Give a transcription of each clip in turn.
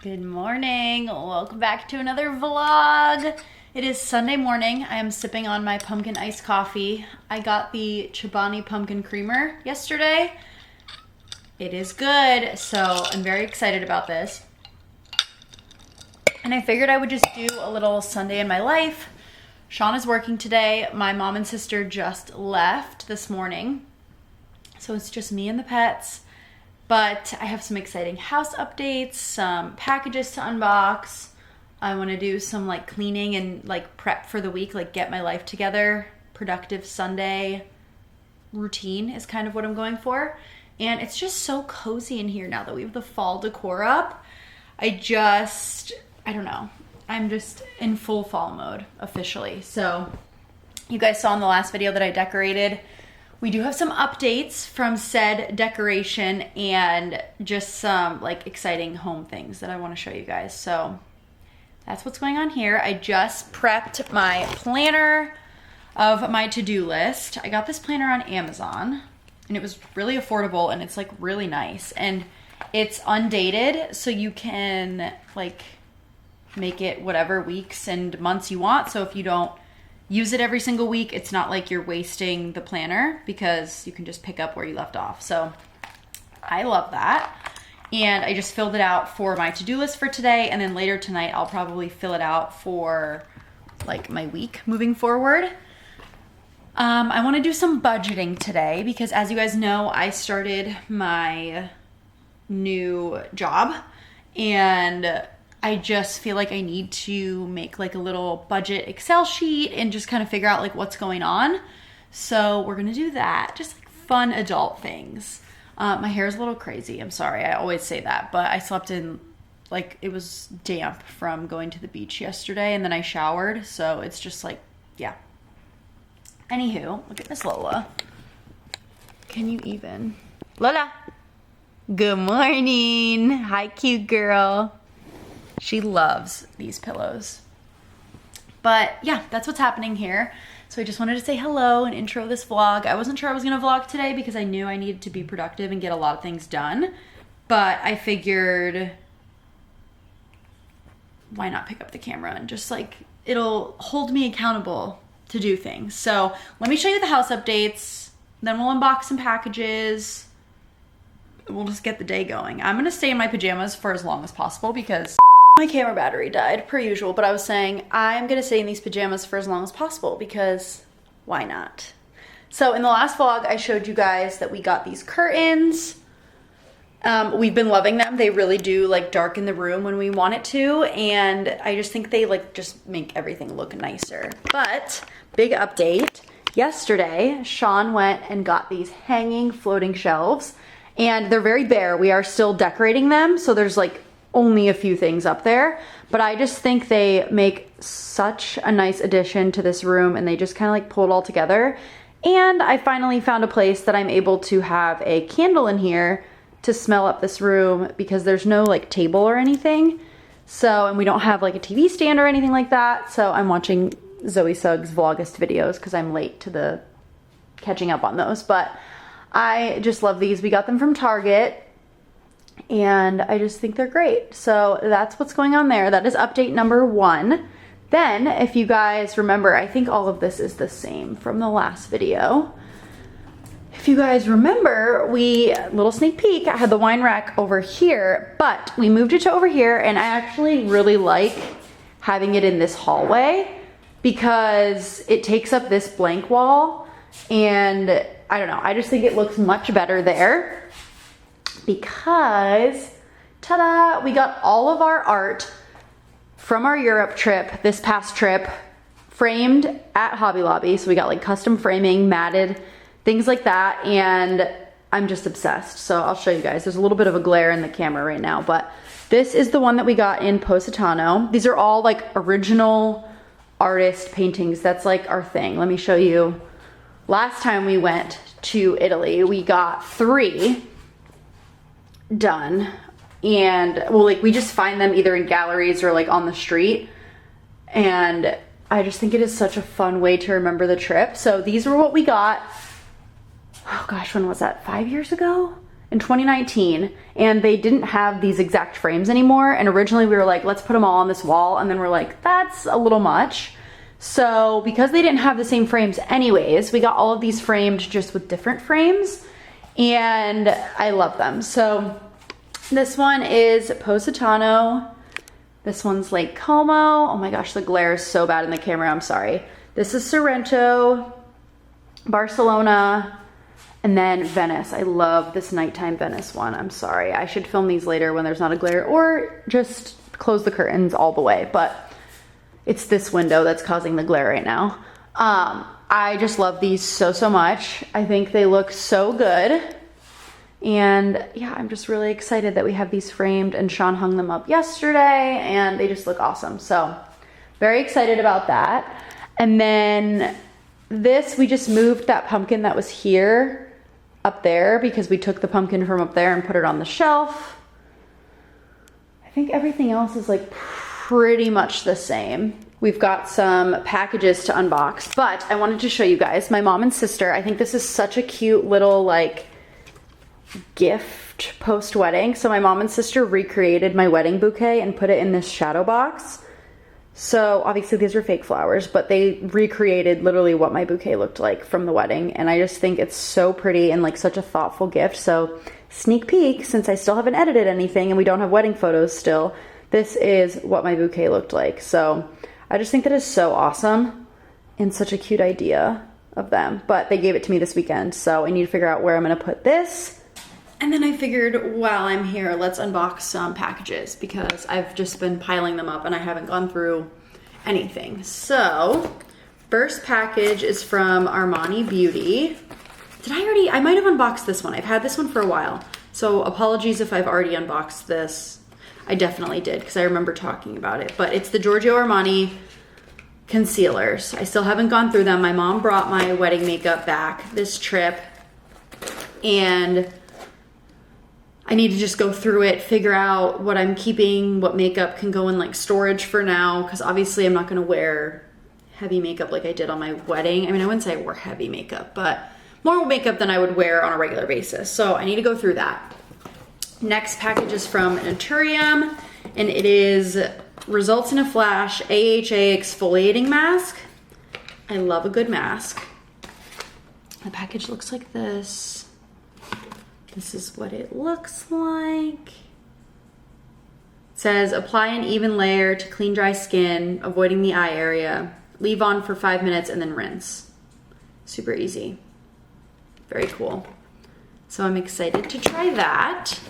Good morning. Welcome back to another vlog. It is Sunday morning. I am sipping on my pumpkin iced coffee. I got the Chobani pumpkin creamer yesterday. It is good, so I'm very excited about this. And I figured I would just do a little Sunday in my life. Sean is working today. My mom and sister just left this morning. So it's just me and the pets. But I have some exciting house updates, some packages to unbox. I want to do some like cleaning and like prep for the week, like get my life together. Productive Sunday routine is kind of what I'm going for. And it's just so cozy in here now that we have the fall decor up. I don't know. I'm just in full fall mode officially. So you guys saw in the last video that I decorated. We do have some updates from said decoration and just some like exciting home things that I want to show you guys. So that's what's going on here. I just prepped my planner of my to-do list. I got this planner on Amazon and it was really affordable and it's like really nice and it's undated, so you can like make it whatever weeks and months you want. So if you don't use it every single week, it's not like you're wasting the planner because you can just pick up where you left off. So I love that. And I just filled it out for my to-do list for today. And then later tonight, I'll probably fill it out for like my week moving forward. I want to do some budgeting today because as you guys know, I started my new job and I just feel like I need to make like a little budget Excel sheet and just kind of figure out like what's going on. So we're gonna do that, just like fun adult things. My hair is a little crazy, I'm sorry, I always say that, but I slept in, like it was damp from going to the beach yesterday and then I showered, so it's just like, yeah. Anywho, look at Miss Lola. Can you even? Lola! Good morning! Hi, cute girl. She loves these pillows. But yeah, that's what's happening here. So I just wanted to say hello and intro this vlog. I wasn't sure I was gonna vlog today because I knew I needed to be productive and get a lot of things done. But I figured, why not pick up the camera and just like, it'll hold me accountable to do things. So let me show you the house updates. Then we'll unbox some packages. We'll just get the day going. I'm gonna stay in my pajamas for as long as possible because my camera battery died, per usual, but I was saying I'm gonna stay in these pajamas for as long as possible because why not? So in the last vlog, I showed you guys that we got these curtains. We've been loving them. They really do like darken the room when we want it to, and I just think they like just make everything look nicer. But big update, yesterday, Sean went and got these hanging floating shelves, and they're very bare. We are still decorating them, so there's like only a few things up there, but I just think they make such a nice addition to this room and they just kind of like pull it all together. And I finally found a place that I'm able to have a candle in here to smell up this room because there's no like table or anything. So, and we don't have like a TV stand or anything like that. So I'm watching Zoe Suggs Vlogust videos because I'm late to the catching up on those, but I just love these. We got them from Target. And I just think they're great. So that's what's going on there. That is update number 1. Then, if you guys remember, I think all of this is the same from the last video. If you guys remember, little sneak peek, I had the wine rack over here, but we moved it to over here, and I actually really like having it in this hallway because it takes up this blank wall, and I don't know, I just think it looks much better there. Because, ta-da, we got all of our art from our Europe trip, this past trip, framed at Hobby Lobby. So we got like custom framing, matted, things like that. And I'm just obsessed. So I'll show you guys. There's a little bit of a glare in the camera right now, but this is the one that we got in Positano. These are all like original artist paintings. That's like our thing. Let me show you. Last time we went to Italy, we got 3 done, and well, like we just find them either in galleries or like on the street, and I just think it is such a fun way to remember the trip. So these were what we got. Oh gosh, when was that? 5 years ago? in 2019, and they didn't have these exact frames anymore. And originally we were like, let's put them all on this wall. And then we're like, that's a little much. So because they didn't have the same frames anyways, we got all of these framed just with different frames, and I love them. So this one is Positano. This one's Lake Como. Oh my gosh, the glare is so bad in the camera, I'm sorry. This is Sorrento, Barcelona, and then Venice. I love this nighttime Venice one. I'm sorry. I should film these later when there's not a glare, or just close the curtains all the way, but it's this window that's causing the glare right now. I just love these so much. I think they look so good. And yeah, I'm just really excited that we have these framed, and Sean hung them up yesterday and they just look awesome. So very excited about that. And then this, we just moved that pumpkin that was here up there because we took the pumpkin from up there and put it on the shelf. I think everything else is like pretty much the same. We've got some packages to unbox, but I wanted to show you guys my mom and sister. I think this is such a cute little like gift post-wedding. So my mom and sister recreated my wedding bouquet and put it in this shadow box. So obviously these are fake flowers, but they recreated literally what my bouquet looked like from the wedding. And I just think it's so pretty and like such a thoughtful gift. So sneak peek, since I still haven't edited anything and we don't have wedding photos still, this is what my bouquet looked like. So I just think that is so awesome and such a cute idea of them. But they gave it to me this weekend, so I need to figure out where I'm gonna put this. And then I figured while I'm here, let's unbox some packages because I've just been piling them up and I haven't gone through anything. So first package is from Armani Beauty. I might have unboxed this one. I've had this one for a while. So apologies if I've already unboxed this. I definitely did because I remember talking about it, but it's the Giorgio Armani concealers. I still haven't gone through them. My mom brought my wedding makeup back this trip and I need to just go through it, figure out what I'm keeping, what makeup can go in like storage for now, because obviously I'm not going to wear heavy makeup like I did on my wedding. I mean, I wouldn't say I wore heavy makeup, but more makeup than I would wear on a regular basis. So I need to go through that. Next package is from Naturium, and it is Results in a Flash AHA Exfoliating Mask. I love a good mask. The package looks like this. This is what it looks like. It says, apply an even layer to clean dry skin, avoiding the eye area. Leave on for 5 minutes and then rinse. Super easy. Very cool. So I'm excited to try that.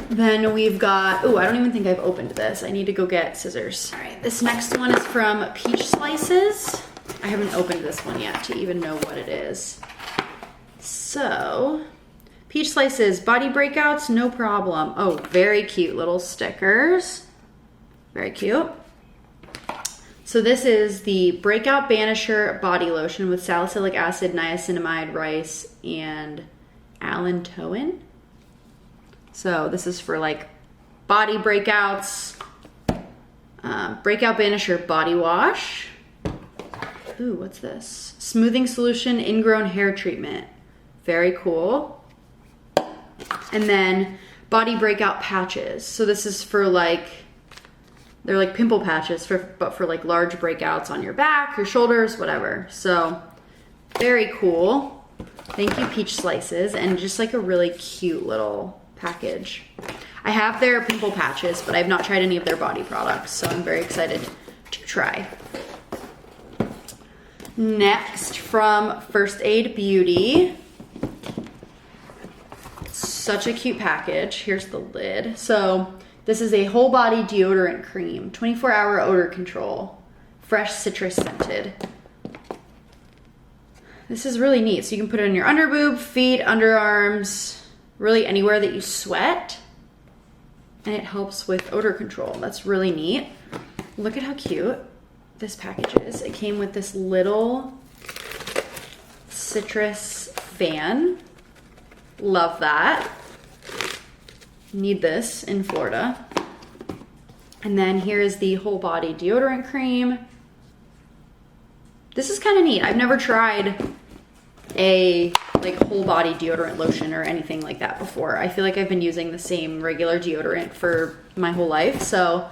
Then we've got, oh, I don't even think I've opened this. I need to go get scissors. All right, this next one is from Peach Slices. I haven't opened this one yet to even know what it is. So, Peach Slices, body breakouts, no problem. Oh, very cute little stickers. Very cute. So this is the Breakout Banisher Body Lotion with salicylic acid, niacinamide, rice, and allantoin. So this is for like body breakouts. Breakout Banisher Body Wash. Ooh, what's this? Smoothing Solution Ingrown Hair Treatment. Very cool. And then Body Breakout Patches. So this is for like, they're like pimple patches, but for like large breakouts on your back, your shoulders, whatever. So very cool. Thank you, Peach Slices. And just like a really cute little package. I have their pimple patches, but I have not tried any of their body products, so I'm very excited to try. Next, from First Aid Beauty. Such a cute package. Here's the lid. So this is a whole body deodorant cream, 24-hour odor control, fresh citrus scented. This is really neat. So you can put it on your underboob, feet, underarms, really anywhere that you sweat, and it helps with odor control. That's really neat. Look at how cute this package is. It came with this little citrus fan. Love that. Need this in Florida. And then here is the whole body deodorant cream. This is kind of neat. I've never tried a like whole body deodorant lotion or anything like that before. I feel like I've been using the same regular deodorant for my whole life, so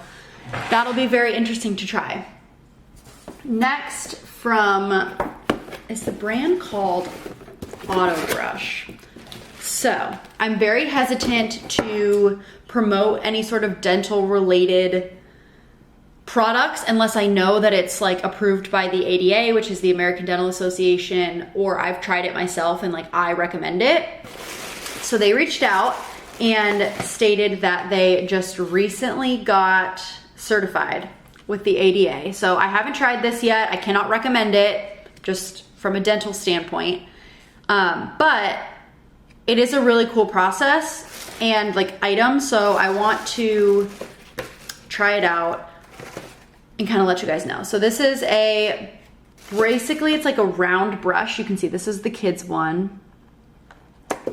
that'll be very interesting to try. Next is the brand called Auto Brush. So I'm very hesitant to promote any sort of dental related products unless I know that it's like approved by the ADA, which is the American Dental Association, or I've tried it myself and like I recommend it. So they reached out and stated that they just recently got certified with the ADA. So I haven't tried this yet. I cannot recommend it just from a dental standpoint. But it is a really cool process and like item. So I want to try it out and kind of let you guys know. So this is basically it's like a round brush. You can see this is the kids one.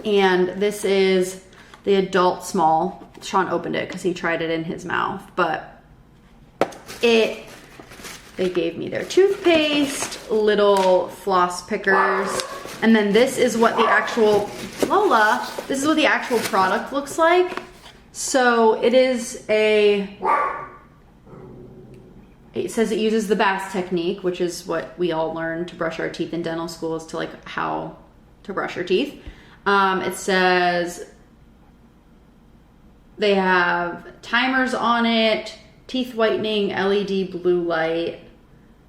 And this is the adult small. Sean opened it because he tried it in his mouth, but they gave me their toothpaste, little floss pickers, and then this is what the actual, this is what the actual product looks like. So it says it uses the Bass technique, which is what we all learn to brush our teeth in dental school, is to like how to brush your teeth. It says they have timers on it, teeth whitening, LED blue light,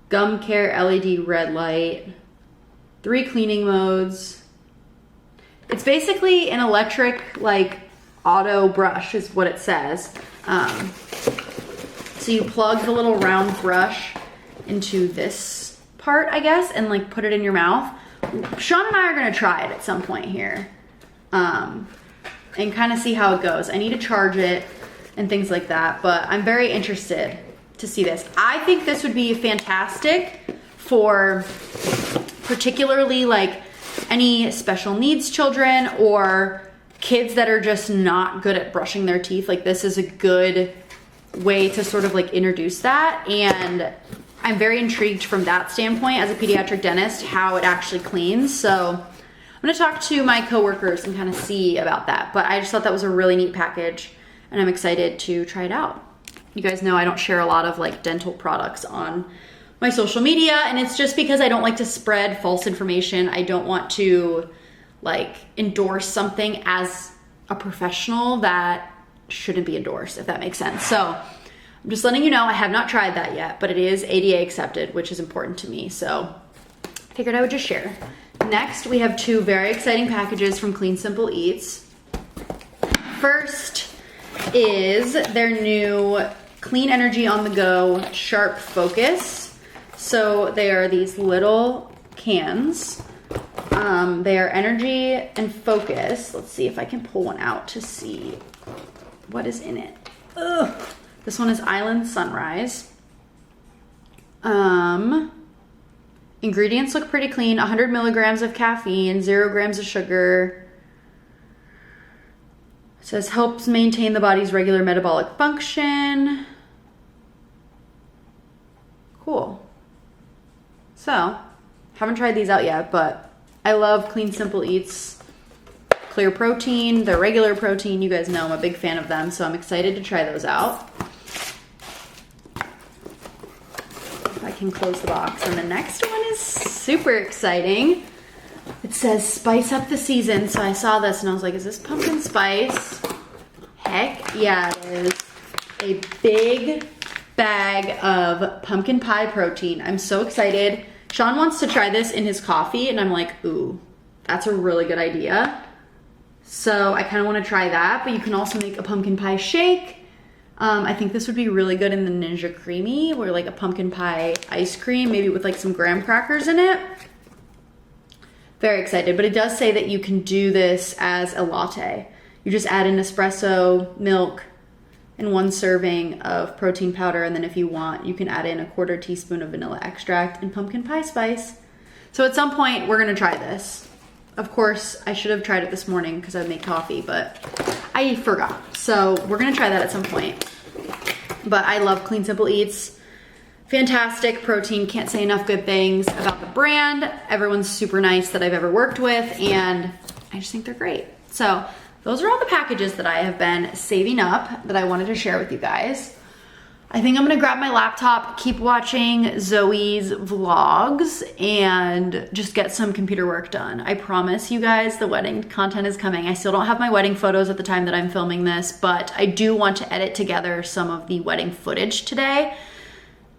gum care, LED red light, 3 cleaning modes. It's basically an electric like auto brush is what it says. So you plug the little round brush into this part, I guess, and like put it in your mouth. Sean and I are gonna try it at some point here and kind of see how it goes. I need to charge it and things like that, but I'm very interested to see this. I think this would be fantastic for particularly like any special needs children or kids that are just not good at brushing their teeth. Like this is a good way to sort of like introduce that, and I'm very intrigued from that standpoint as a pediatric dentist how it actually cleans. So I'm gonna talk to my coworkers and kind of see about that, but I just thought that was a really neat package and I'm excited to try it out. You guys know I don't share a lot of like dental products on my social media, and it's just because I don't like to spread false information. I don't want to like endorse something as a professional that shouldn't be endorsed, if that makes sense. So I'm just letting you know I have not tried that yet, but it is ADA accepted, which is important to me. So I figured I would just share. Next, we have 2 very exciting packages from Clean Simple Eats. First is their new Clean Energy on the Go Sharp Focus. So they are these little cans. They are energy and focus. Let's see if I can pull one out to see what is in it. Ugh. This one is Island Sunrise. Ingredients look pretty clean. 100 milligrams of caffeine, 0 grams of sugar. It says helps maintain the body's regular metabolic function. Cool. So, haven't tried these out yet, but I love Clean Simple Eats Clear Protein, their regular protein. You guys know I'm a big fan of them, so I'm excited to try those out. If I can close the box. And the next one is super exciting. It says spice up the season. So I saw this and I was like, is this pumpkin spice? Heck yeah, it is. A big bag of pumpkin pie protein. I'm so excited. Sean wants to try this in his coffee and I'm like, ooh, that's a really good idea. So I kind of want to try that, but you can also make a pumpkin pie shake. I think this would be really good in the Ninja Creamy, or like a pumpkin pie ice cream, maybe with like some graham crackers in it. Very excited, but it does say that you can do this as a latte. You just add an espresso, milk, and 1 serving of protein powder, and then if you want, you can add in a 1/4 teaspoon of vanilla extract and pumpkin pie spice. So at some point, we're gonna try this. Of course, I should have tried it this morning because I made coffee, but I forgot. So we're gonna try that at some point. But I love Clean Simple Eats. fantastic protein. Can't say enough good things about the brand. Everyone's super nice that I've ever worked with, and I just think they're great. So those are all the packages that I have been saving up that I wanted to share with you guys. I think I'm gonna grab my laptop, keep watching Zoe's vlogs, and just get some computer work done. I promise you guys the wedding content is coming. I still don't have my wedding photos at the time that I'm filming this, but I do want to edit together some of the wedding footage today.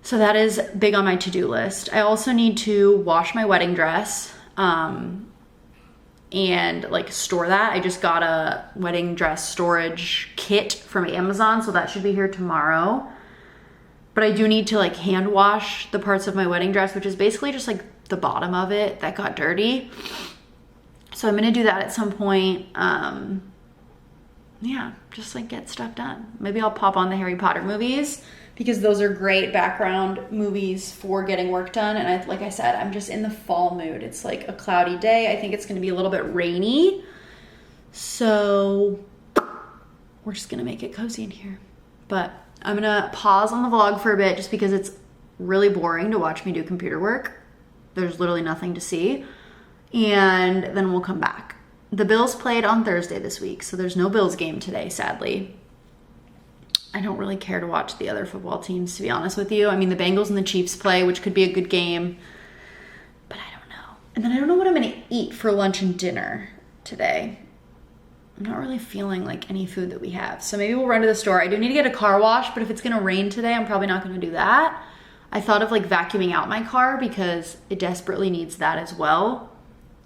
So that is big on my to-do list. I also need to wash my wedding dress and like store that. I just got a wedding dress storage kit from Amazon, so that should be here tomorrow. But I do need to like hand wash the parts of my wedding dress, which is basically just like the bottom of it that got dirty. So I'm gonna do that at some point. Yeah, just like get stuff done. Maybe I'll pop on the Harry Potter movies because those are great background movies for getting work done. And like I said, I'm just in the fall mood. It's like a cloudy day. I think it's gonna be a little bit rainy. So we're just gonna make it cozy in here. But I'm gonna pause on the vlog for a bit just because it's really boring to watch me do computer work. There's literally nothing to see. And then we'll come back. The Bills played on Thursday this week, so there's no Bills game today, sadly. I don't really care to watch the other football teams, to be honest with you. I mean, the Bengals and the Chiefs play, which could be a good game, but I don't know. And then I don't know what I'm gonna eat for lunch and dinner today. I'm not really feeling like any food that we have. So maybe we'll run to the store. I do need to get a car wash, but if it's gonna rain today, I'm probably not gonna do that. I thought of like vacuuming out my car because it desperately needs that as well.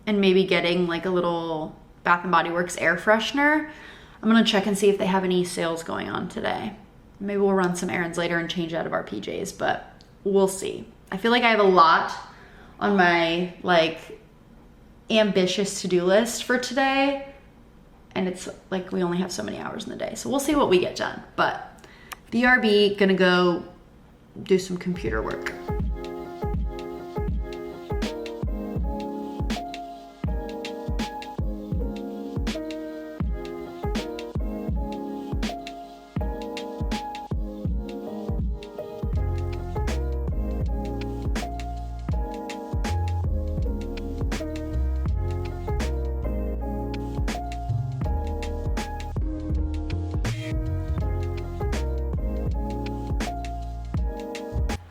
And maybe getting like a little Bath & Body Works air freshener. I'm gonna check and see if they have any sales going on today. Maybe we'll run some errands later and change out of our PJs, but we'll see. I feel like I have a lot on my like ambitious to-do list for today. And it's like we only have so many hours in the day. So we'll see what we get done. But BRB, gonna go do some computer work.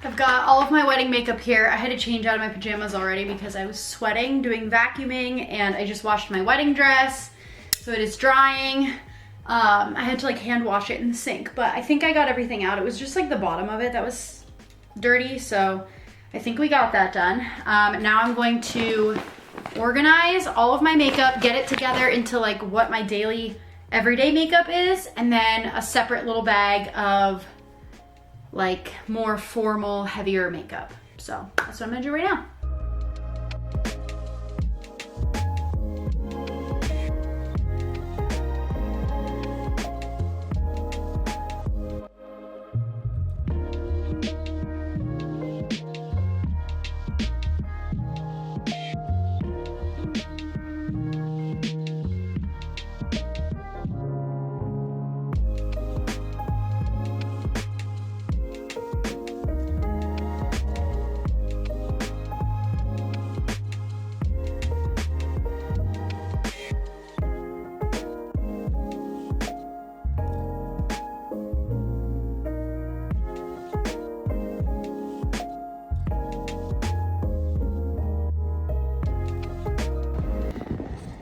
I've got all of my wedding makeup here. I had to change out of my pajamas already because I was sweating doing vacuuming, and I just washed my wedding dress, so it is drying. I had to like hand wash it in the sink, but I think I got everything out. It was just like the bottom of it that was dirty, so I think we got that done. Now I'm going to organize all of my makeup, get it together into like what my daily everyday makeup is, and then a separate little bag of like more formal, heavier makeup. So that's what I'm gonna do right now.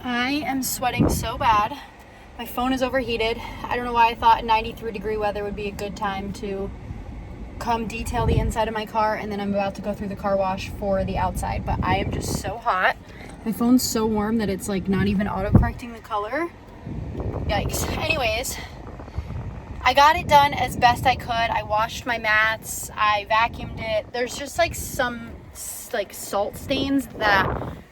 I am sweating so bad. My phone is overheated. I don't know why I thought 93-degree weather would be a good time to come detail the inside of my car, and then I'm about to go through the car wash for the outside, but I am just so hot. My phone's so warm that it's like not even auto-correcting the color. Yikes. Anyways, I got it done as best I could. I washed my mats, I vacuumed it. There's just like some like salt stains that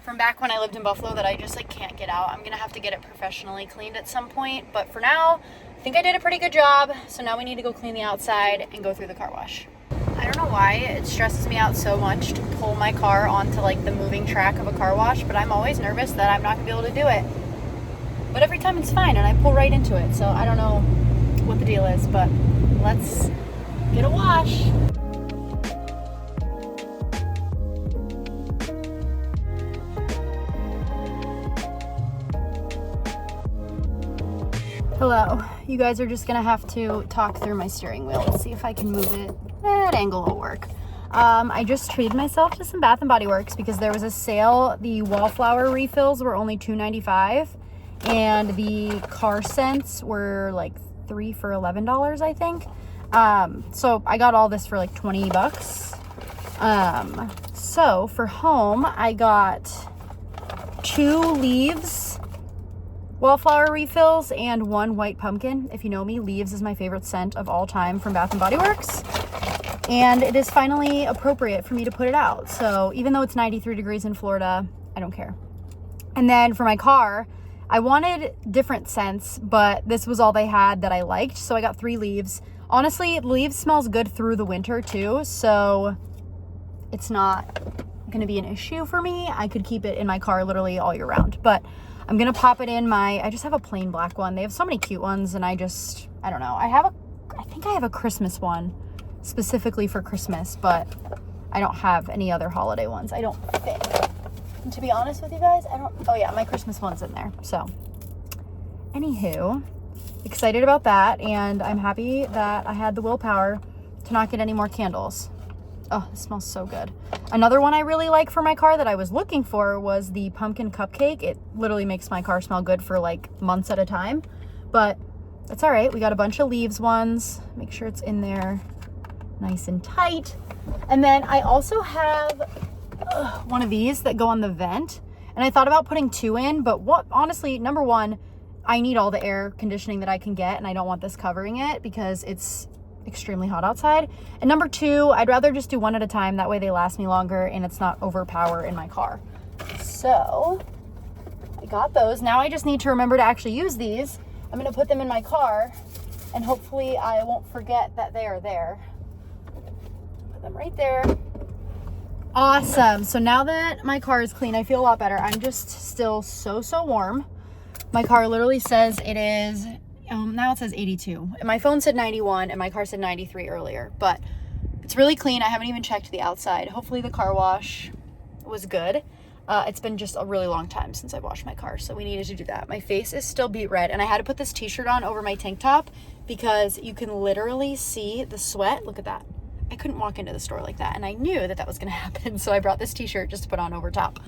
from back when I lived in Buffalo that I just like can't get out. I'm gonna have to get it professionally cleaned at some point, but for now I think I did a pretty good job. So now we need to go clean the outside and go through the car wash. I don't know why it stresses me out so much to pull my car onto like the moving track of a car wash, but I'm always nervous that I'm not gonna be able to do it. But every time it's fine and I pull right into it, so I don't know what the deal is, but let's get a wash. Hello. You guys are just gonna have to talk through my steering wheel. Let's see if I can move it. That angle will work. I just treated myself to some Bath & Body Works because there was a sale. The wallflower refills were only $2.95 and the car scents were like 3 for $11, I think. So I got all this for like 20 bucks. So for home, I got 2 leaves wallflower refills and 1 white pumpkin. If you know me, leaves is my favorite scent of all time from Bath & Body Works. And it is finally appropriate for me to put it out. So even though it's 93 degrees in Florida, I don't care. And then for my car, I wanted different scents, but this was all they had that I liked. So I got 3 leaves. Honestly, leaves smells good through the winter too. So it's not gonna be an issue for me. I could keep it in my car literally all year round. But I'm gonna pop it in I just have a plain black one. They have so many cute ones and I don't know. I think I have a Christmas one specifically for Christmas, but I don't have any other holiday ones, I don't think. And to be honest with you guys, oh yeah, my Christmas one's in there. So anywho, excited about that, and I'm happy that I had the willpower to not get any more candles. Oh, it smells so good. Another one I really like for my car that I was looking for was the pumpkin cupcake. It literally makes my car smell good for like months at a time, but it's all right. We got a bunch of leaves ones. Make sure it's in there nice and tight. And then I also have one of these that go on the vent, and I thought about putting 2 in, but honestly, number one, I need all the air conditioning that I can get, and I don't want this covering it because it's extremely hot outside. And number 2, I'd rather just do one at a time. That way they last me longer and it's not overpower in my car. So I got those. Now I just need to remember to actually use these. I'm gonna put them in my car and hopefully I won't forget that they are there. Put them right there. Awesome. So now that my car is clean, I feel a lot better. I'm just still so warm. My car literally says it is, now it says 82. And my phone said 91 and my car said 93 earlier, but it's really clean. I haven't even checked the outside. Hopefully the car wash was good. It's been just a really long time since I've washed my car, so we needed to do that. My face is still beet red, and I had to put this t-shirt on over my tank top because you can literally see the sweat. Look at that. I couldn't walk into the store like that, and I knew that was gonna happen, so I brought this t-shirt just to put on over top.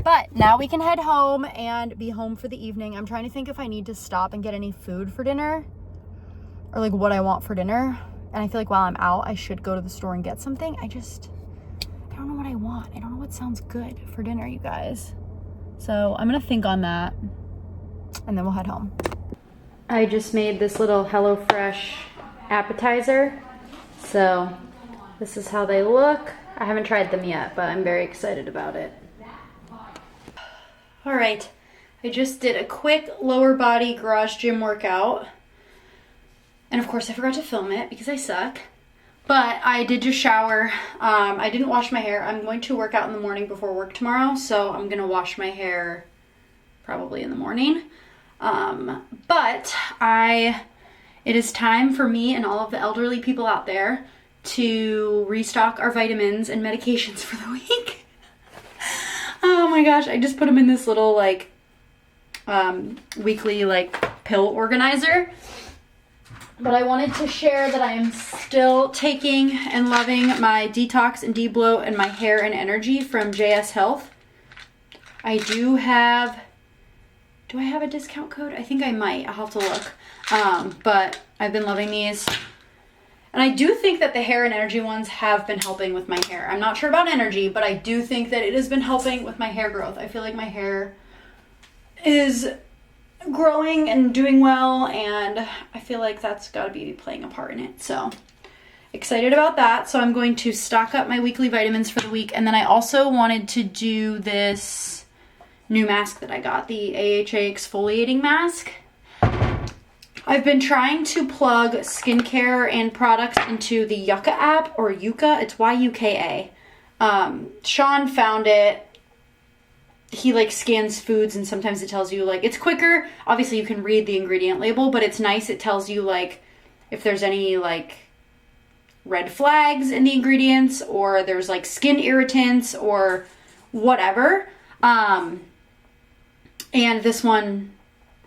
But now we can head home and be home for the evening. I'm trying to think if I need to stop and get any food for dinner or like what I want for dinner. And I feel like while I'm out, I should go to the store and get something. I don't know what I want. I don't know what sounds good for dinner, you guys. So I'm gonna think on that and then we'll head home. I just made this little HelloFresh appetizer. So this is how they look. I haven't tried them yet, but I'm very excited about it. All right, I just did a quick lower body garage gym workout. And of course I forgot to film it because I suck. But I did just shower. I didn't wash my hair. I'm going to work out in the morning before work tomorrow, so I'm gonna wash my hair probably in the morning. But it is time for me and all of the elderly people out there to restock our vitamins and medications for the week. Oh my gosh, I just put them in this little like weekly like pill organizer. But I wanted to share that I am still taking and loving my detox and debloat and my hair and energy from JS Health. I do I have a discount code? I think I might. I'll have to look. But I've been loving these. And I do think that the hair and energy ones have been helping with my hair. I'm not sure about energy, but I do think that it has been helping with my hair growth. I feel like my hair is growing and doing well, and I feel like that's got to be playing a part in it. So excited about that. So I'm going to stock up my weekly vitamins for the week. And then I also wanted to do this new mask that I got, the AHA exfoliating mask. I've been trying to plug skincare and products into the Yuka app, or Yuka, it's Y-U-K-A. Sean found it. He like scans foods and sometimes it tells you like, it's quicker. Obviously you can read the ingredient label, but it's nice. It tells you like if there's any like red flags in the ingredients, or there's like skin irritants or whatever. And this one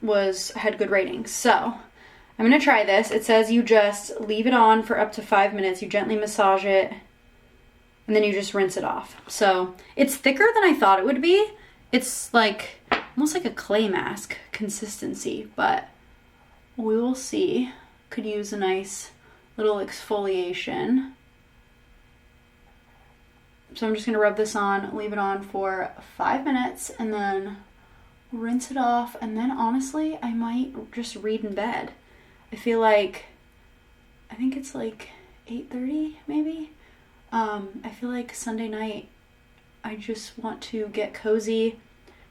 had good ratings. So I'm gonna try this. It says you just leave it on for up to 5 minutes. You gently massage it and then you just rinse it off. So it's thicker than I thought it would be. It's like almost like a clay mask consistency, but we will see. Could use a nice little exfoliation. So I'm just gonna rub this on, leave it on for 5 minutes, and then rinse it off. And then honestly, I might just read in bed. I feel like, I think it's like 8:30 maybe. I feel like Sunday night, I just want to get cozy,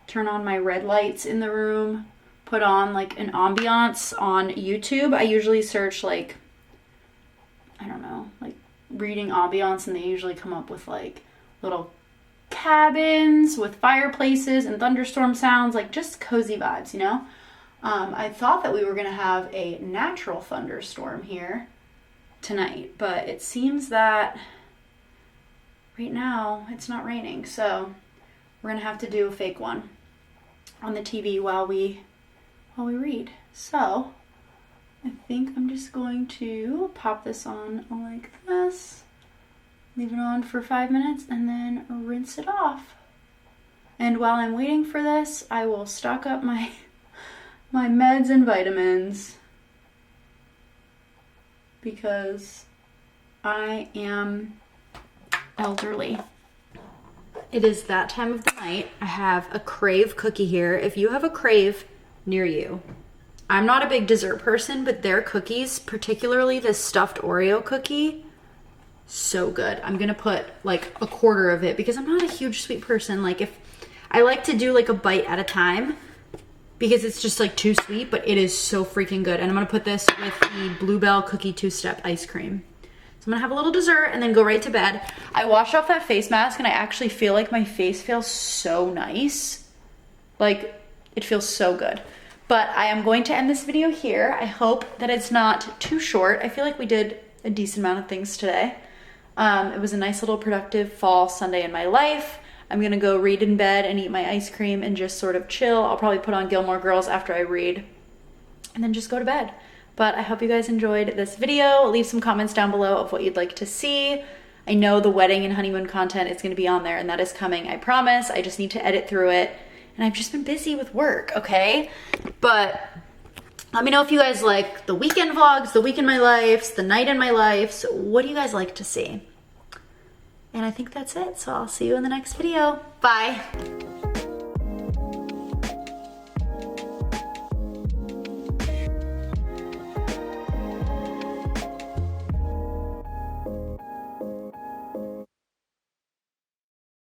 turn on my red lights in the room, put on like an ambiance on YouTube. I usually search like, I don't know, like reading ambiance, and they usually come up with like little cabins with fireplaces and thunderstorm sounds, like just cozy vibes, you know? I thought that we were gonna have a natural thunderstorm here tonight, but it seems that right now it's not raining, so we're gonna have to do a fake one on the TV while we read. So I think I'm just going to pop this on like this, leave it on for 5 minutes, and then rinse it off. And while I'm waiting for this, I will stock up my meds and vitamins because I am elderly. It is that time of the night. I have a Crave cookie here. If you have a Crave near you, I'm not a big dessert person, but their cookies, particularly this stuffed Oreo cookie, so good. I'm gonna put like a quarter of it because I'm not a huge sweet person. Like, if I like to do like a bite at a time because it's just like too sweet, but it is so freaking good. And I'm gonna put this with the Bluebell cookie 2-step ice cream. So I'm gonna have a little dessert and then go right to bed. I washed off that face mask and I actually feel like my face feels so nice. Like, it feels so good. But I am going to end this video here. I hope that it's not too short. I feel like we did a decent amount of things today. It was a nice little productive fall Sunday in my life. I'm gonna go read in bed and eat my ice cream and just sort of chill. I'll probably put on Gilmore Girls after I read and then just go to bed. But I hope you guys enjoyed this video. Leave some comments down below of what you'd like to see. I know the wedding and honeymoon content is gonna be on there, and that is coming, I promise. I just need to edit through it. And I've just been busy with work, okay? But let me know if you guys like the weekend vlogs, the week in my life, the night in my life. So what do you guys like to see? And I think that's it. So I'll see you in the next video. Bye.